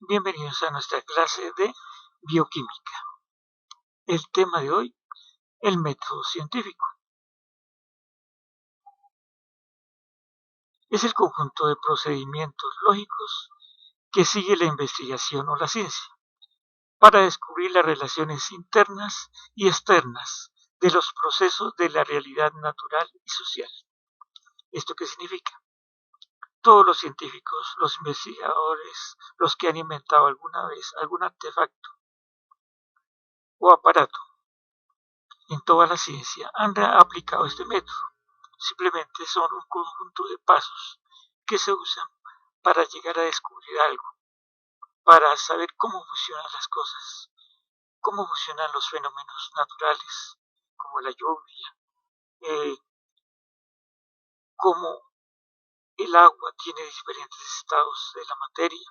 Bienvenidos a nuestra clase de bioquímica. El tema de hoy, el método científico. Es el conjunto de procedimientos lógicos que sigue la investigación o la ciencia para descubrir las relaciones internas y externas de los procesos de la realidad natural y social. ¿Esto qué significa? Todos los científicos, los investigadores, los que han inventado alguna vez algún artefacto o aparato en toda la ciencia han aplicado este método. Simplemente son un conjunto de pasos que se usan para llegar a descubrir algo, para saber cómo funcionan las cosas, cómo funcionan los fenómenos naturales, como la lluvia, cómo el agua tiene diferentes estados de la materia,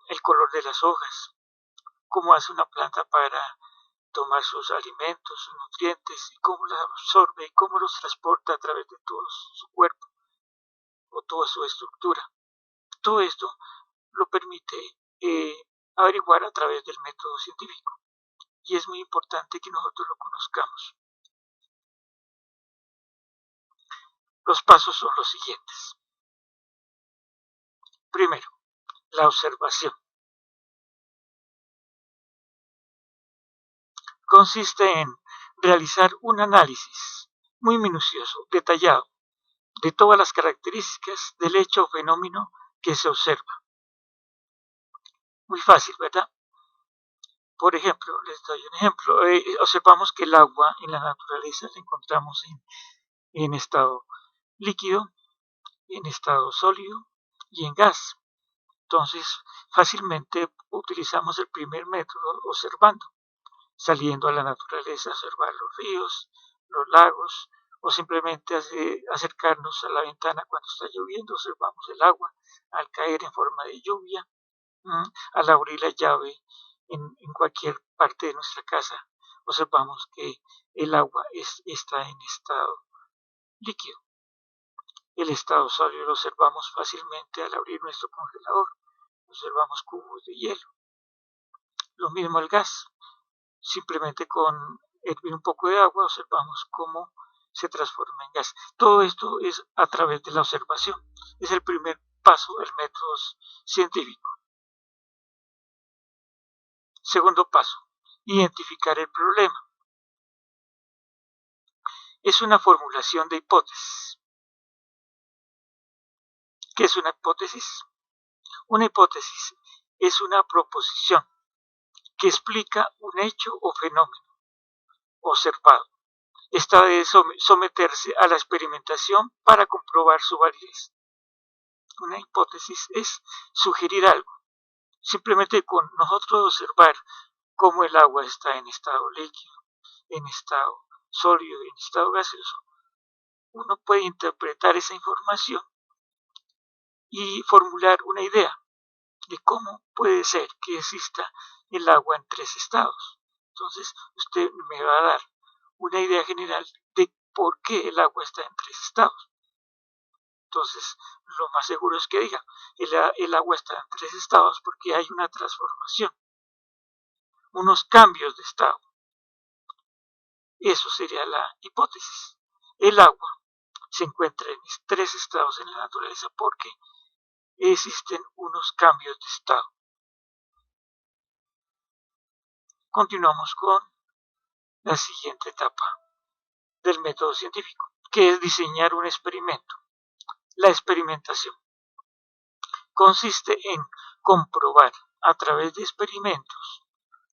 el color de las hojas, cómo hace una planta para tomar sus alimentos, sus nutrientes, y cómo las absorbe y cómo los transporta a través de todo su cuerpo o toda su estructura. Todo esto lo permite averiguar a través del método científico y es muy importante que nosotros lo conozcamos. Los pasos son los siguientes. Primero, la observación. Consiste en realizar un análisis muy minucioso, detallado, de todas las características del hecho o fenómeno que se observa. Muy fácil, ¿verdad? Por ejemplo, les doy un ejemplo. Observamos que el agua en la naturaleza la encontramos en estado líquido, en estado sólido y en gas. Entonces, fácilmente utilizamos el primer método observando, saliendo a la naturaleza a observar los ríos, los lagos, o simplemente acercarnos a la ventana cuando está lloviendo, observamos el agua al caer en forma de lluvia, al abrir la llave en cualquier parte de nuestra casa, observamos que el agua está en estado líquido. El estado sólido lo observamos fácilmente al abrir nuestro congelador, observamos cubos de hielo. Lo mismo el gas, simplemente con hervir un poco de agua observamos cómo se transforma en gas. Todo esto es a través de la observación. Es el primer paso del método científico. Segundo paso, identificar el problema. Es una formulación de hipótesis. ¿Qué es una hipótesis? Una hipótesis es una proposición que explica un hecho o fenómeno observado. Esta debe someterse a la experimentación para comprobar su validez. Una hipótesis es sugerir algo. Simplemente con nosotros observar cómo el agua está en estado líquido, en estado sólido y en estado gaseoso, uno puede interpretar esa información y formular una idea de cómo puede ser que exista el agua en tres estados. Entonces, usted me va a dar una idea general de por qué el agua está en tres estados. Entonces, lo más seguro es que diga, el agua está en tres estados porque hay una transformación, unos cambios de estado. Eso sería la hipótesis. El agua se encuentra en tres estados en la naturaleza porque existen unos cambios de estado. Continuamos con la siguiente etapa del método científico, que es diseñar un experimento. La experimentación consiste en comprobar a través de experimentos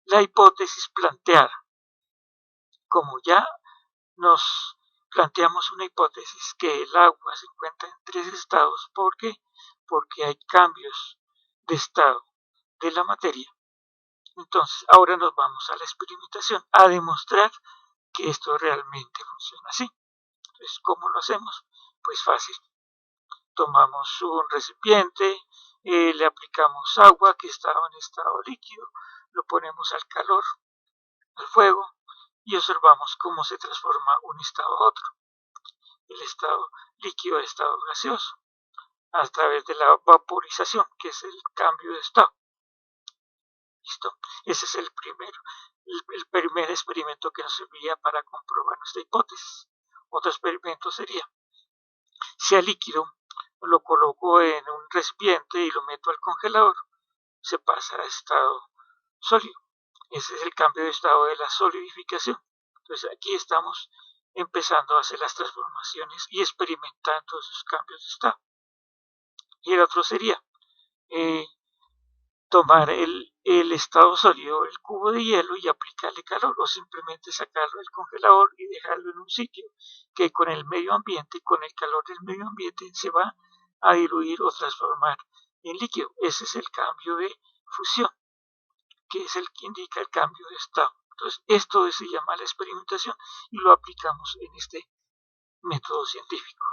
la hipótesis planteada. Como ya nos planteamos una hipótesis que el agua se encuentra en tres estados, ¿por qué? Porque hay cambios de estado de la materia. Entonces, ahora nos vamos a la experimentación, a demostrar que esto realmente funciona así. Entonces, ¿cómo lo hacemos? Pues fácil. Tomamos un recipiente, le aplicamos agua que estaba en estado líquido, lo ponemos al calor, al fuego, y observamos cómo se transforma un estado a otro, el estado líquido a estado gaseoso. a través de la vaporización, que es el cambio de estado. ¿Listo? Ese es el primer experimento que nos servía para comprobar nuestra hipótesis. Otro experimento sería, si al líquido lo coloco en un recipiente y lo meto al congelador, se pasa a estado sólido. Ese es el cambio de estado de la solidificación. Entonces aquí estamos empezando a hacer las transformaciones y experimentando esos cambios de estado. Y el otro sería tomar el estado sólido, el cubo de hielo, y aplicarle calor, o simplemente sacarlo del congelador y dejarlo en un sitio que con el medio ambiente, con el calor del medio ambiente, se va a diluir o transformar en líquido. Ese es el cambio de fusión, que es el que indica el cambio de estado. Entonces, esto se llama la experimentación y lo aplicamos en este método científico.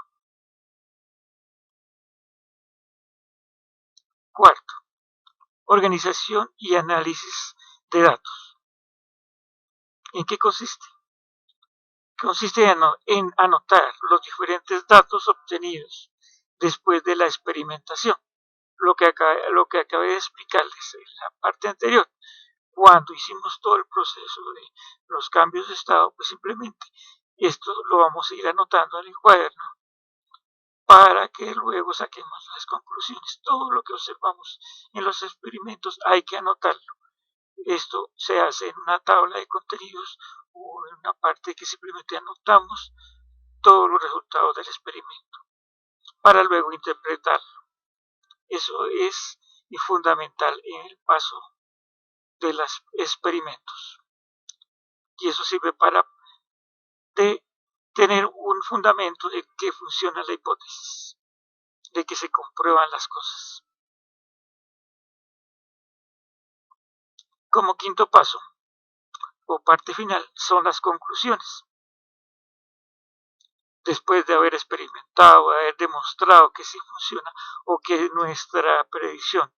Cuarto, organización y análisis de datos. ¿En qué consiste? Consiste en anotar los diferentes datos obtenidos después de la experimentación. Lo que acabé de explicarles en la parte anterior. Cuando hicimos todo el proceso de los cambios de estado, pues simplemente esto lo vamos a ir anotando en el cuaderno para que luego saquemos las conclusiones. Todo lo que observamos en los experimentos hay que anotarlo. Esto se hace en una tabla de contenidos o en una parte que simplemente anotamos todos los resultados del experimento para luego interpretarlo. Eso es fundamental en el paso de los experimentos. Y eso sirve para tener un fundamento de que funciona la hipótesis, de que se comprueban las cosas. Como quinto paso o parte final son las conclusiones. Después de haber experimentado, haber demostrado que sí funciona o que nuestra predicción,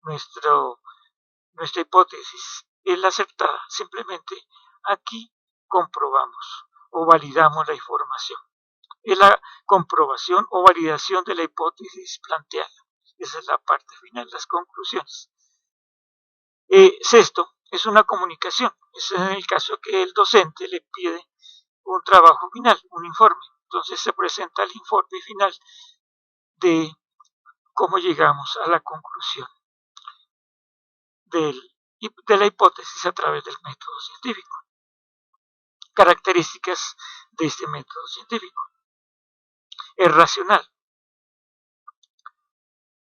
nuestra hipótesis es la acertada, simplemente aquí comprobamos o validamos la información. Es la comprobación o validación de la hipótesis planteada. Esa es la parte final, las conclusiones. Sexto, es una comunicación. Es en el caso que el docente le pide un trabajo final, un informe. Entonces se presenta el informe final de cómo llegamos a la conclusión de la hipótesis a través del método científico. Características de este método científico. Es racional.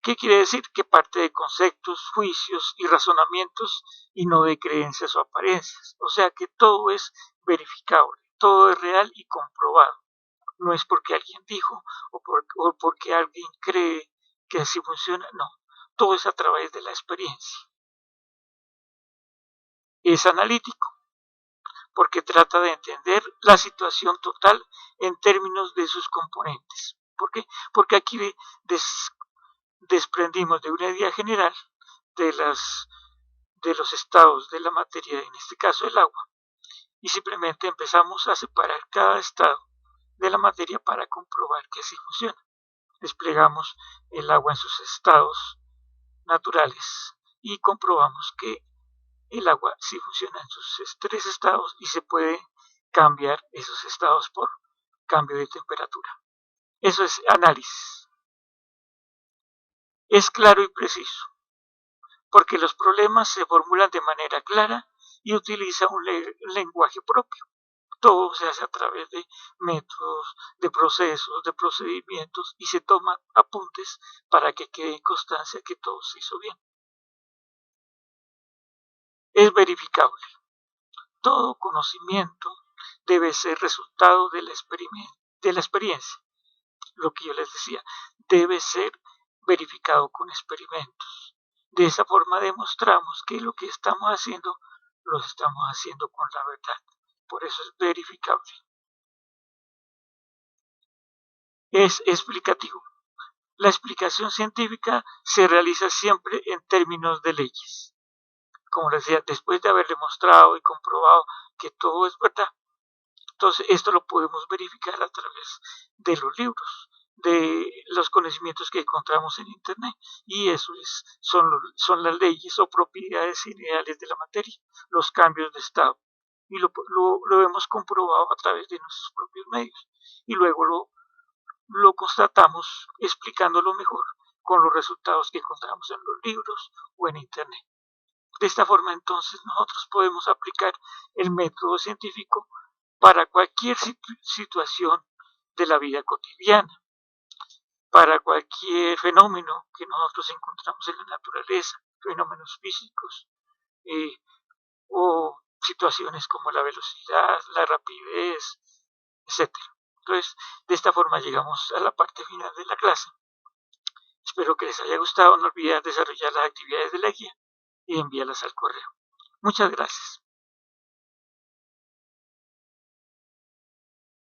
¿Qué quiere decir? Que parte de conceptos, juicios y razonamientos y no de creencias o apariencias. O sea que todo es verificable, todo es real y comprobado. No es porque alguien dijo o porque alguien cree que así funciona, no. Todo es a través de la experiencia. Es analítico, porque trata de entender la situación total en términos de sus componentes. ¿Por qué? Porque aquí desprendimos de una idea general de los estados de la materia, en este caso el agua, y simplemente empezamos a separar cada estado de la materia para comprobar que así funciona. Desplegamos el agua en sus estados naturales y comprobamos que el agua sí funciona en sus tres estados y se puede cambiar esos estados por cambio de temperatura. Eso es análisis. Es claro y preciso, porque los problemas se formulan de manera clara y utiliza un lenguaje propio. Todo se hace a través de métodos, de procesos, de procedimientos y se toman apuntes para que quede en constancia que todo se hizo bien. Es verificable. Todo conocimiento debe ser resultado de la experiencia. Lo que yo les decía, debe ser verificado con experimentos. De esa forma demostramos que lo que estamos haciendo, lo estamos haciendo con la verdad. Por eso es verificable. Es explicativo. La explicación científica se realiza siempre en términos de leyes. Como les decía, después de haber demostrado y comprobado que todo es verdad. Entonces, esto lo podemos verificar a través de los libros. de los conocimientos que encontramos en Internet. Y eso son las leyes o propiedades ideales de la materia, los cambios de estado. Y lo hemos comprobado a través de nuestros propios medios. Y luego lo constatamos explicándolo mejor con los resultados que encontramos en los libros o en Internet. De esta forma, entonces, nosotros podemos aplicar el método científico para cualquier situación de la vida cotidiana, para cualquier fenómeno que nosotros encontramos en la naturaleza, fenómenos físicos eh, o situaciones como la velocidad, la rapidez, etcétera. Entonces, de esta forma llegamos a la parte final de la clase. Espero que les haya gustado. No olviden desarrollar las actividades de la guía y enviarlas al correo. Muchas gracias.